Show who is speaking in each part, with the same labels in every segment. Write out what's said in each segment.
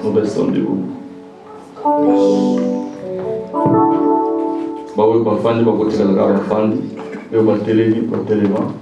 Speaker 1: Nous restons debout. Bawe bafandi bakotela ngaba bafandi yo batelemi batelema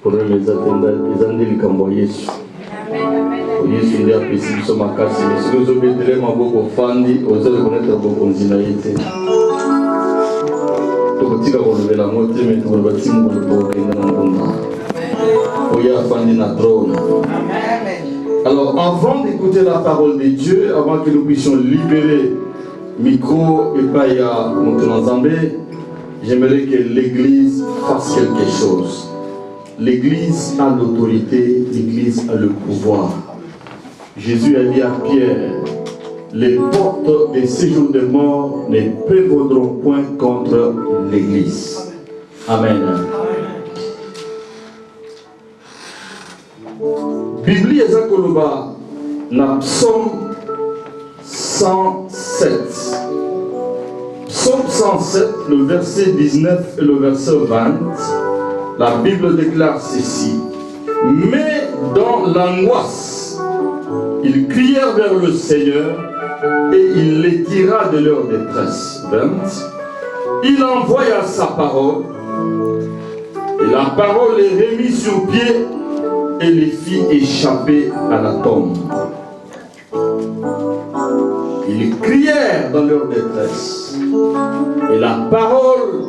Speaker 1: pour les attendre ezandi likambo Yesu. Yesu ndiye apesi biso makasi soki ozobetelema maboko fandi ozali connaître bokonzi na ye te. Tokotika kolobela ngo te me tokoloba ti mokolo tokokenda na ngomba oya afandi na trône. Alors avant d'écouter la parole de Dieu, avant que nous puissions libérer micro et pas à Montenazambé, j'aimerais que l'Église fasse quelque chose. L'Église a l'autorité, l'Église a le pouvoir. Jésus a dit à Pierre, les portes des séjours des morts ne prévaudront point contre l'Église. Amen. Bible ezakoloba na psaume 107. Psaume 107, le verset 19 et le verset 20. La Bible déclare ceci. Mais dans l'angoisse, ils crièrent vers le Seigneur et il les tira de leur détresse. 20. Il envoya sa parole et la parole les remit sur pied et les fit échapper à la tombe. Ils crièrent dans leur détresse et la parole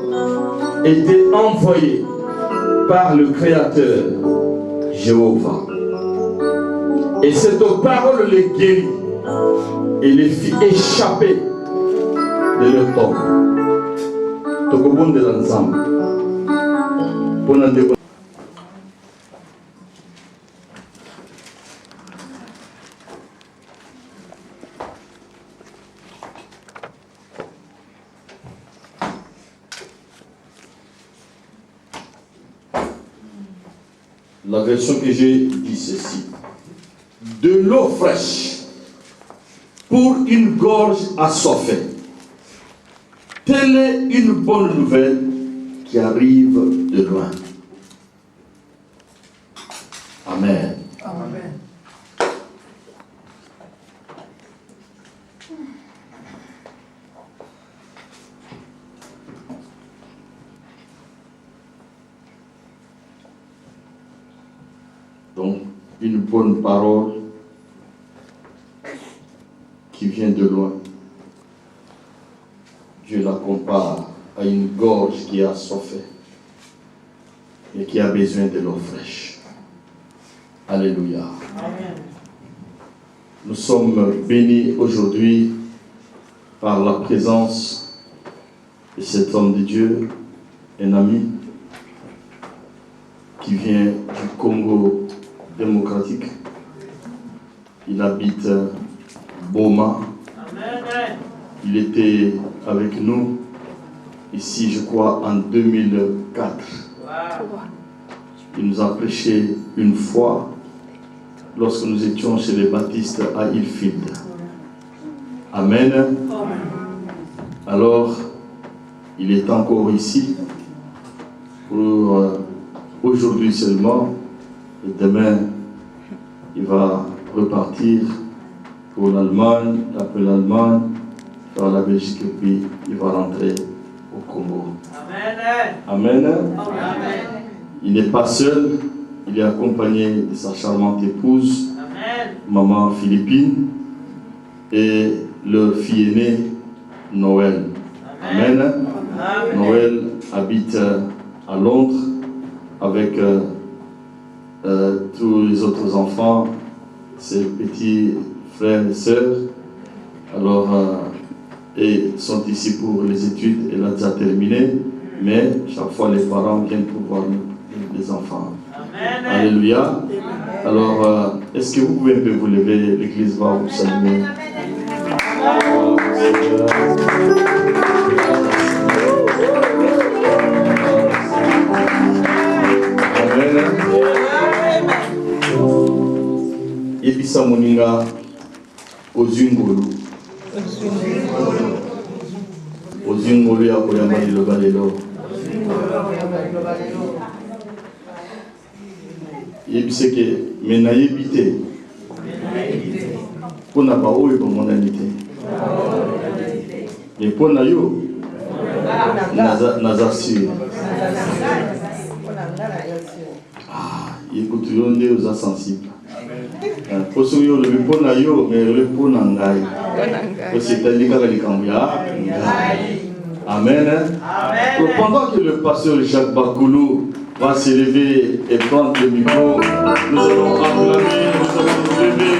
Speaker 1: était envoyée par le Créateur, Jéhovah. Et cette parole les guérit et les fit échapper de leur tombe. Tokobonde l'ensemble. La version que j'ai dit ceci. De l'eau fraîche pour une gorge assoiffée. Telle est une bonne nouvelle qui arrive de loin. Amen. Amen. Donc, une bonne parole qui vient de loin. Dieu la compare à une gorge qui est assoiffée et qui a besoin de l'eau fraîche. Alléluia. Amen. Nous sommes bénis aujourd'hui par la présence de cet homme de Dieu, un ami qui vient du Congo démocratique. Il habite Boma. Amen. Il était avec nous ici, je crois, en 2004. Wow. Il nous a prêché une fois lorsque nous étions chez les baptistes à Hillfield. Amen. Amen. Alors, il est encore ici pour aujourd'hui seulement. Et demain, il va repartir pour l'Allemagne, après l'Allemagne, faire la Belgique, et puis il va rentrer au Congo. Amen. Amen. Amen. Il n'est pas seul, il est accompagné de sa charmante épouse, Amen. Maman Philippine, et leur fille aînée, Noël. Amen. Amen. Noël habite à Londres avec tous les autres enfants, ses petits frères et sœurs. Alors, et sont ici pour les études. Elle a déjà terminé, mais chaque fois les parents viennent pour voir les enfants. Amen. Alléluia. Amen. Alors, est-ce que vous pouvez un peu vous lever? L'église va vous saluer. Amen. Yebisa moninga ozingolo. Ozingolo ya koyamba liloba lelo. Yebise ke mena yebite Pour n'a pas eu pour mondanité. Mais pour n'a yo, n'a sûr. Ah, écoute, on est aux sensibles. Pour ceux qui ont le pour n'a yo, mais le pour n'a ngai. C'est-à-dire qu'à l'Ikambia. Amen. Donc, pendant que le pasteur Jacques Bakoulou va s'élever et prendre le micro, nous allons acclamer, nous allons nous lever.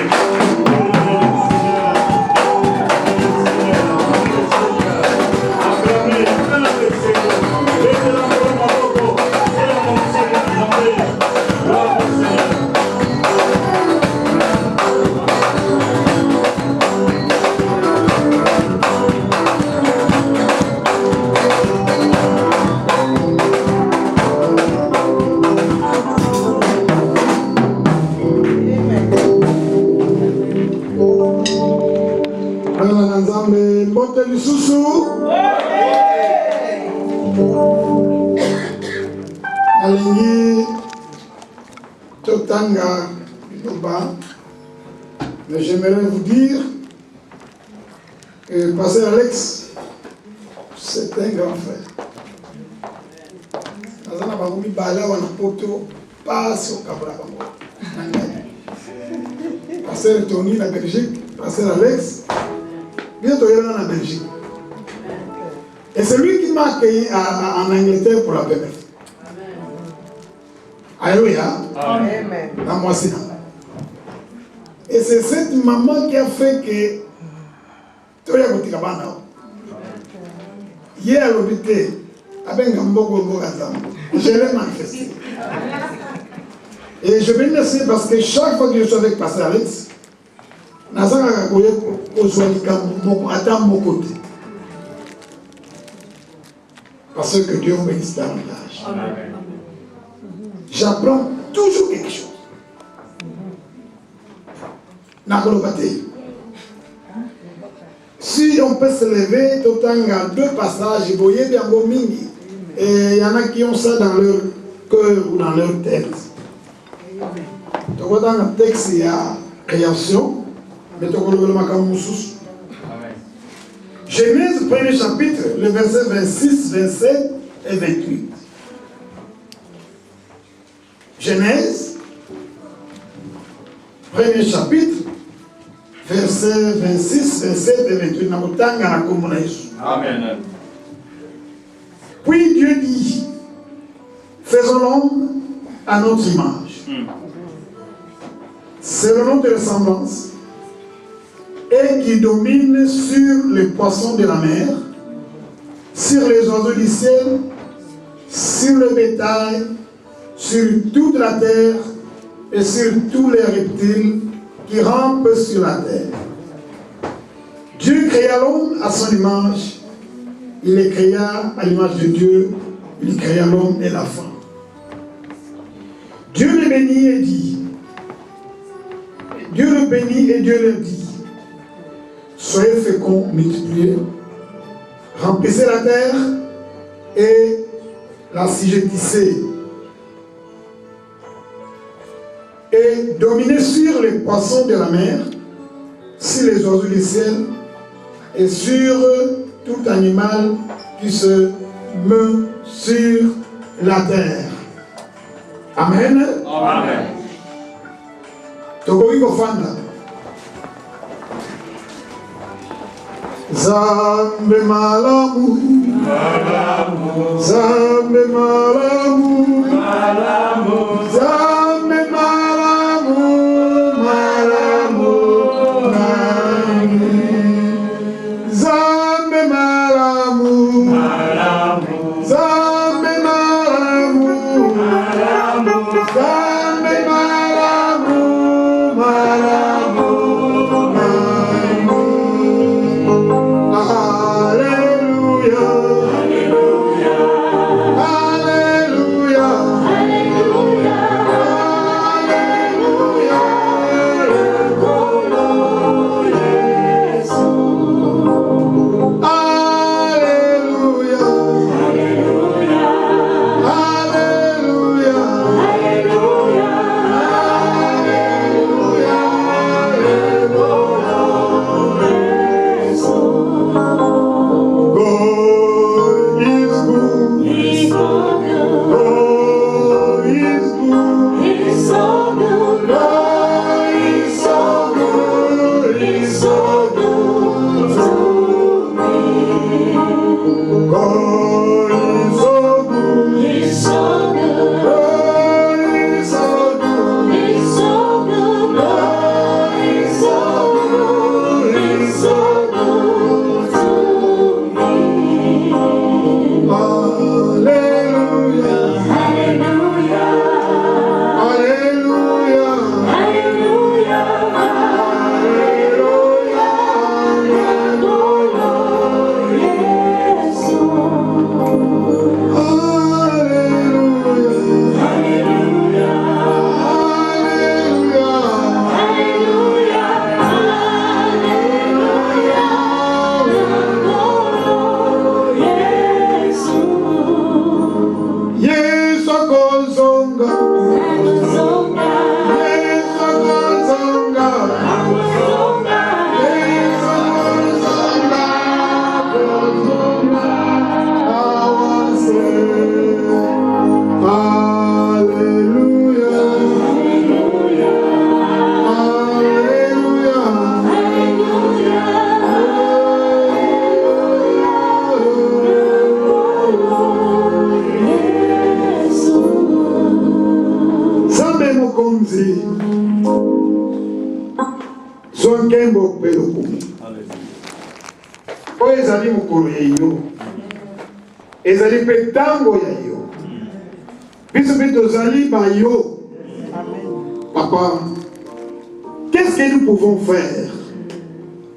Speaker 2: Alingi Totanga Yoba, mais j'aimerais vous dire que Pasteur Alex, c'est un grand frère. Nazana Bagoumi Bala wana poto passe au Cabra Bango. Pasteur Tony la Belgique, Pasteur Alex, bientôt il est en Belgique. Et c'est lui qui m'a accueilli en Angleterre pour la première fois. Alléluia. Amen. Et c'est cette maman qui a fait que hier à l'hôpital, je l'ai manifesté. Et je vais remercier parce que chaque fois que je suis avec Pasteur Alex, attends mon côté. Parce que Dieu bénisse davantage. J'apprends toujours quelque chose. Si on peut se lever, tout en deux passages, vous voyez bien mingi. Et il y en a qui ont ça dans leur cœur ou dans leur tête. Donc dans le texte, il y a création, mais Genèse, premier chapitre, le verset 26, 27 et 28. Genèse, premier chapitre, verset 26, 27 et 28. Amen. Puis Dieu dit, faisons l'homme à notre image, selon notre ressemblance, et qui domine sur les poissons de la mer, sur les oiseaux du ciel, sur le bétail, sur toute la terre et sur tous les reptiles qui rampent sur la terre. Dieu créa l'homme à son image. Il les créa à l'image de Dieu. Il créa l'homme et la femme. Dieu les bénit et dit, Dieu le bénit et Dieu leur dit, soyez féconds, multipliez, remplissez la terre et l'assujettissez. Et dominez sur les poissons de la mer, sur les oiseaux du ciel et sur tout animal qui se meut sur la terre. Amen. Amen. Togoiko Fanda. Zambe malamu, malamu, Zambe malamu, malamu, Zambe malamu, malamu, malamu, Zambe malamu, malamu, Zambe malamu, malamu, Zambe malamu, malamu. Alléluia. Zonkembo Pelokumi. Oyo ezali mokolo ya yo. Ezali pe tango ya yo. Biso mpe tozali ba yo. Papa, qu'est-ce que nous pouvons faire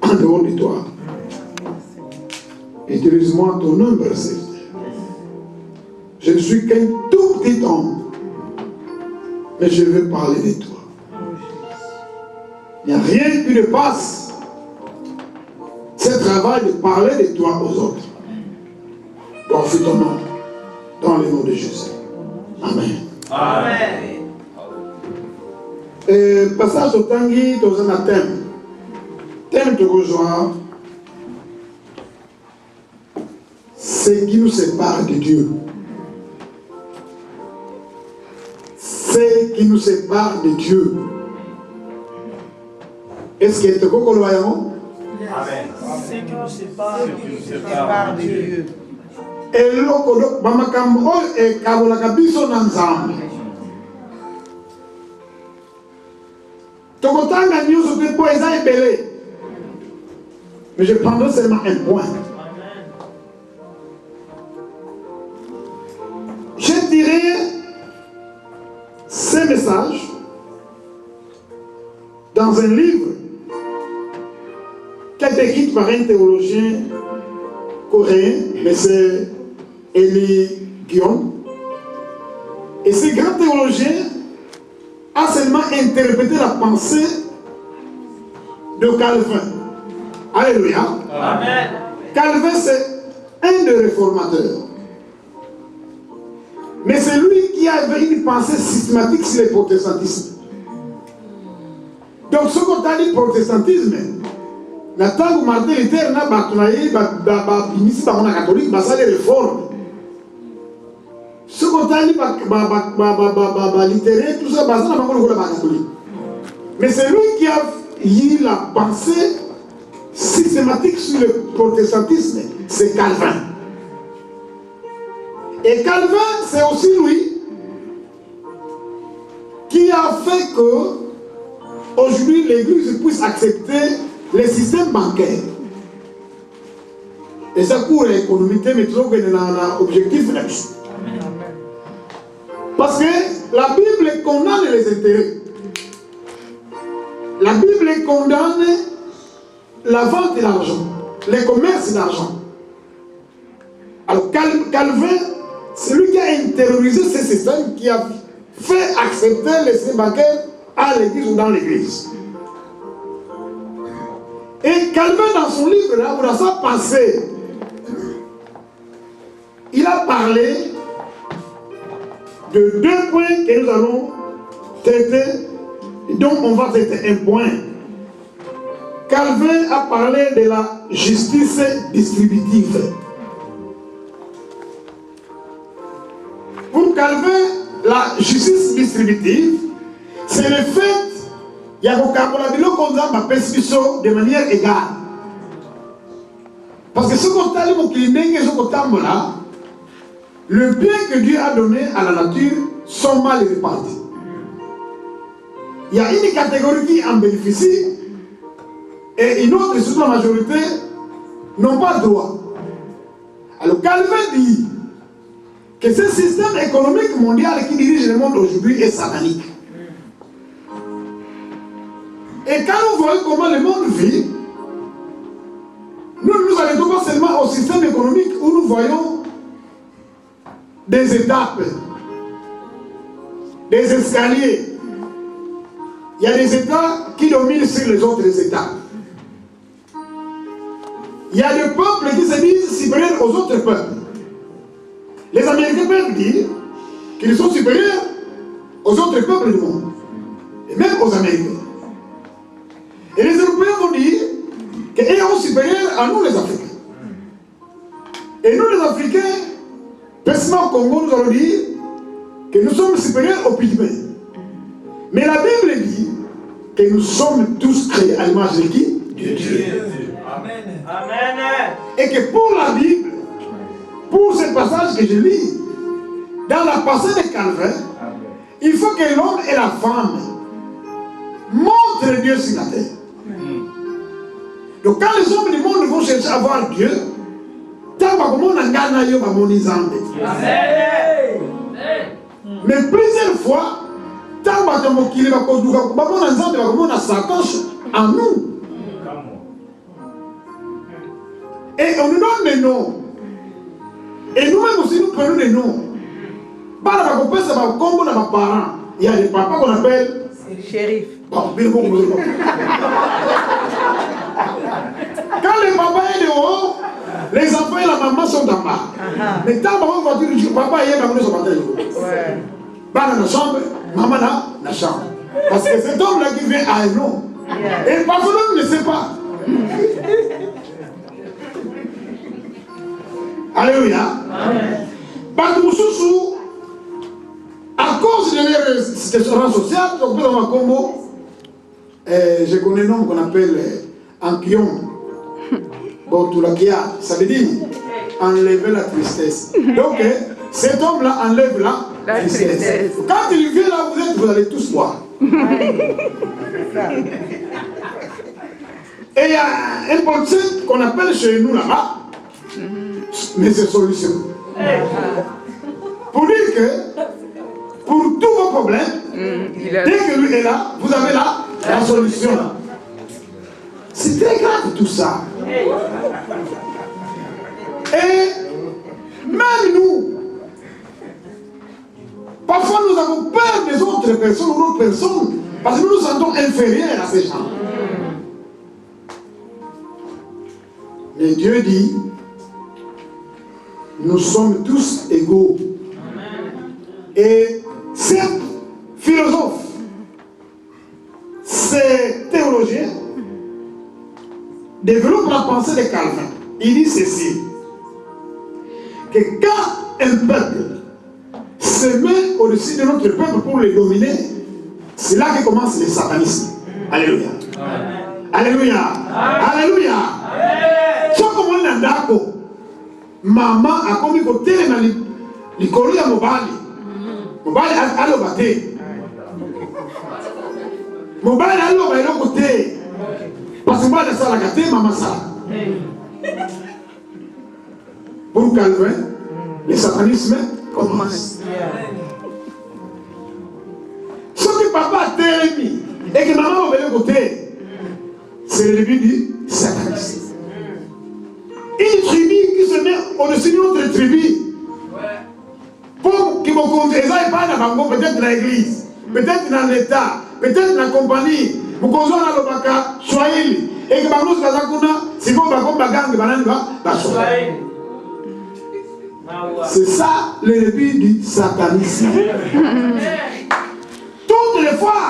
Speaker 2: en dehors de toi? Utilise-moi ton nom, Seigneur. Je ne suis qu'un tout petit homme, mais je veux parler de toi. Il n'y a rien qui ne passe. C'est travail de parler de toi aux autres. Glorifie ton nom, dans le nom de Jésus. Amen.
Speaker 3: Amen.
Speaker 2: Passage au Tanguy dans un thème. Thème de rejoindre ce qui nous sépare de Dieu. Ce qui nous sépare de Dieu. Est-ce qu'il y a un peu de voyant?
Speaker 3: Amen.
Speaker 4: Ce qui nous sépare de Dieu.
Speaker 2: Et l'autre, Mamakambo et Kabolakabiso Nanzam. Tokotanga news au dépôt est belé. Mais je prendrai seulement un point. Je dirais ces messages dans un livre qui a été écrit par un théologien coréen, M. Élie Guillaume. Et ce grand théologien a seulement interprété la pensée de Calvin. Alléluia.
Speaker 3: Amen.
Speaker 2: Calvin, c'est un des réformateurs. Mais c'est lui qui avait une pensée systématique sur le protestantisme. Donc, ce qu'on a dit protestantisme, Nathan ou Martin Luther n'a pas initié par la catholique, ça les réformes. Ce qu'on a dit littéraire, tout ça, ça n'a pas la catholique. Mais c'est lui qui a eu la pensée systématique sur le protestantisme, c'est Calvin. Et Calvin, c'est aussi lui qui a fait que aujourd'hui l'Église puisse accepter les systèmes bancaires. Et ça pour l'économie, mais toujours qu'il y a un objectif là-dessus. Parce que la Bible condamne les intérêts. La Bible condamne la vente de l'argent, les commerces d'argent. Alors Calvin, c'est lui qui a intériorisé ce système, qui a fait accepter les systèmes bancaires à l'église ou dans l'église. Et Calvin, dans son livre, là, dans sa pensée, il a parlé de deux points que nous allons traiter, dont on va traiter un point. Calvin a parlé de la justice distributive. Pour Calvin, la justice distributive, c'est le fait qu'il y a de manière égale. Parce que ce qu'on a dit, le bien que Dieu a donné à la nature sont mal répartis. Il y a une catégorie qui en bénéficie et une autre, surtout la majorité, n'ont pas droit. Alors Calvin dit que ce système économique mondial qui dirige le monde aujourd'hui est satanique. Et quand nous voyons comment le monde vit, nous n'arrêtons pas seulement au système économique où nous voyons des étapes, des escaliers. Il y a des États qui dominent sur les autres États. Il y a des peuples qui se disent supérieurs aux autres peuples. Les Américains peuvent dire qu'ils sont supérieurs aux autres peuples du monde, et même aux Américains. Et les Européens vont dire qu'ils sont supérieurs à nous les Africains. Et nous les Africains, personnellement au Congo, nous allons dire que nous sommes supérieurs aux Pygmées. Mais la Bible dit que nous sommes tous créés à l'image de qui? De Dieu.
Speaker 3: Amen. Amen.
Speaker 2: Et que pour la Bible, pour ce passage que je lis, dans la pensée de Calvin, il faut que l'homme et la femme montrent Dieu sur la terre. Donc quand les hommes du monde vont chercher à voir Dieu, mais plusieurs fois, en nous. Et on nous donne des noms. Et nous-mêmes aussi, nous prenons des noms. Il y a des papas qu'on appelle
Speaker 4: shérif.
Speaker 2: Quand le papa est dehors, les enfants et la maman sont en bas. Mais tant que maman va dire, papa est dans le dans la chambre, maman dans la chambre. Parce que cet homme-là qui vient à un nom. Et le patron ne sait pas. Alléluia. À cause de leur situation sociale, on peut avoir un combo. Je connais un nom qu'on appelle Ankion. Bontulakia. Ça veut dire enlever la tristesse. Donc, cet homme-là enlève la tristesse. Quand il vient là, vous allez tous voir. Et il y a un concept qu'on appelle chez nous là-bas, mais c'est solution. Pour dire que, pour tous vos problèmes, dès que lui est là, vous avez la solution. C'est très grave tout ça. Et même nous, parfois nous avons peur des autres personnes ou d'autres personnes, parce que nous nous sentons inférieurs à ces gens. Mais Dieu dit, nous sommes tous égaux. Et ces philosophes, ces théologiens, développent la pensée de Calvin. Il dit ceci, que quand un peuple se met au-dessus de notre peuple pour le dominer, c'est là que commence le satanisme. Alléluia. Alléluia. Alléluia. So comme on a d'accord, maman a commis côté dans les colis à Mobali. Mobali a l'obaté. Mobali a l'obaté. Parce que moi, ça la gâté, maman ça. Pour Calvin, le satanisme commence. Ce que papa a télé et que maman va de côté, c'est le début du satanisme. Une tribu qui se met au-dessus d'une autre tribu pour qu'ils me conduisent pas dans Bango, peut-être dans l'église, peut-être dans l'État, peut-être dans la compagnie. Vous conduisez dans le Baka, Swahili, et que Bango Kazakuna, si vous avez un gang de bananes, c'est ça le début du satanisme. Toutes les fois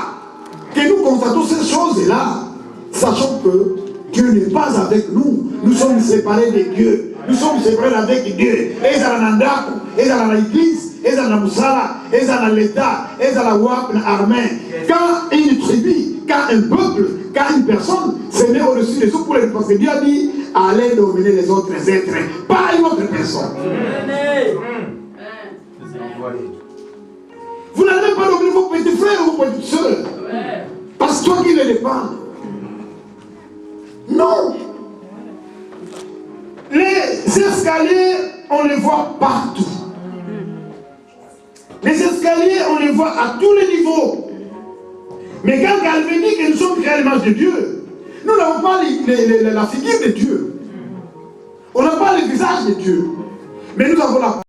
Speaker 2: que nous constatons ces choses-là, sachons que Dieu n'est pas avec nous. Nous sommes séparés de Dieu. Nous sommes séparés avec Dieu. Et dans la Nandaku, et dans l'église, et dans la Moussala, et dans l'État, et dans la Wap, l'armée. Quand une tribu, quand un peuple, quand une personne se met au-dessus des autres pour les parce que Dieu a dit allez dominer les autres êtres, pas une autre personne. Vous n'allez pas dominer vos petits frères ou vos petites soeurs. Parce que toi qui les dépends. Non. Les escaliers, on les voit partout. Les escaliers, on les voit à tous les niveaux. Mais quand Calvin dit que nous sommes créés à l'image de Dieu, nous n'avons pas la figure de Dieu. On n'a pas le visage de Dieu. Mais nous avons la